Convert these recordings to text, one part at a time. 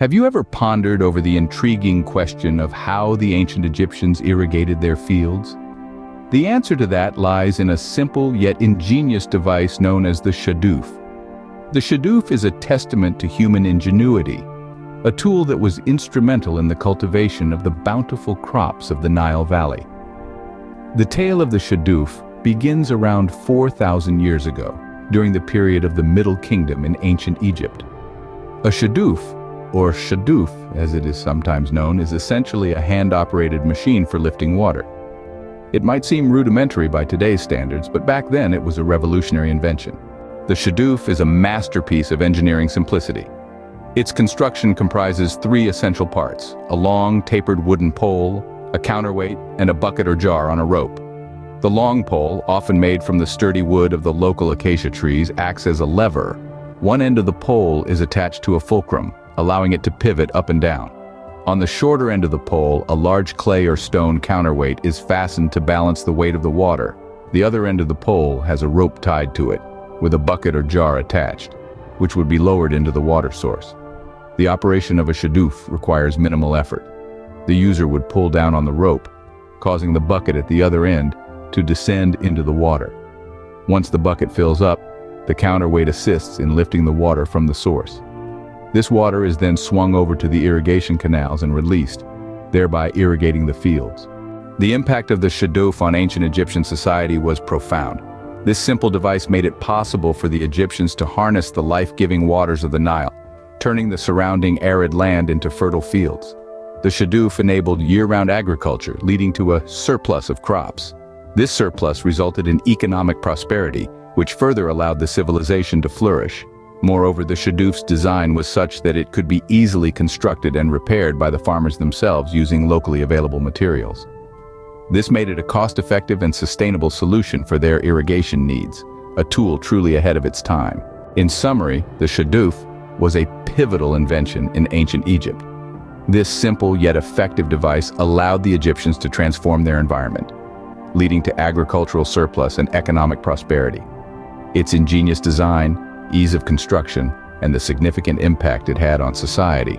Have you ever pondered over the intriguing question of how the ancient Egyptians irrigated their fields? The answer to that lies in a simple yet ingenious device known as the shadoof. The shadoof is a testament to human ingenuity, a tool that was instrumental in the cultivation of the bountiful crops of the Nile Valley. The tale of the shadoof begins around 4,000 years ago, during the period of the Middle Kingdom in ancient Egypt. A shadoof, or shadoof as it is sometimes known, is essentially a hand-operated machine for lifting water. It might seem rudimentary by today's standards, but back then it was a revolutionary invention. The shadoof is a masterpiece of engineering simplicity. Its construction comprises three essential parts: a long, tapered wooden pole, a counterweight, and a bucket or jar on a rope. The long pole, often made from the sturdy wood of the local acacia trees, acts as a lever. One end of the pole is attached to a fulcrum, allowing it to pivot up and down. On the shorter end of the pole, a large clay or stone counterweight is fastened to balance the weight of the water. The other end of the pole has a rope tied to it, with a bucket or jar attached, which would be lowered into the water source. The operation of a shadoof requires minimal effort. The user would pull down on the rope, causing the bucket at the other end to descend into the water. Once the bucket fills up, the counterweight assists in lifting the water from the source. This water is then swung over to the irrigation canals and released, thereby irrigating the fields. The impact of the shadoof on ancient Egyptian society was profound. This simple device made it possible for the Egyptians to harness the life-giving waters of the Nile, turning the surrounding arid land into fertile fields. The shadoof enabled year-round agriculture, leading to a surplus of crops. This surplus resulted in economic prosperity, which further allowed the civilization to flourish. Moreover, the shadoof's design was such that it could be easily constructed and repaired by the farmers themselves using locally available materials. This made it a cost-effective and sustainable solution for their irrigation needs, a tool truly ahead of its time. In summary, the shadoof was a pivotal invention in ancient Egypt. This simple yet effective device allowed the Egyptians to transform their environment, leading to agricultural surplus and economic prosperity. Its ingenious design, ease of construction, and the significant impact it had on society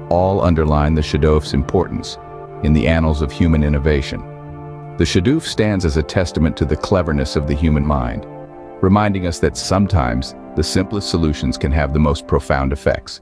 all underline the shadoof's importance in the annals of human innovation. The shadoof stands as a testament to the cleverness of the human mind, reminding us that sometimes the simplest solutions can have the most profound effects.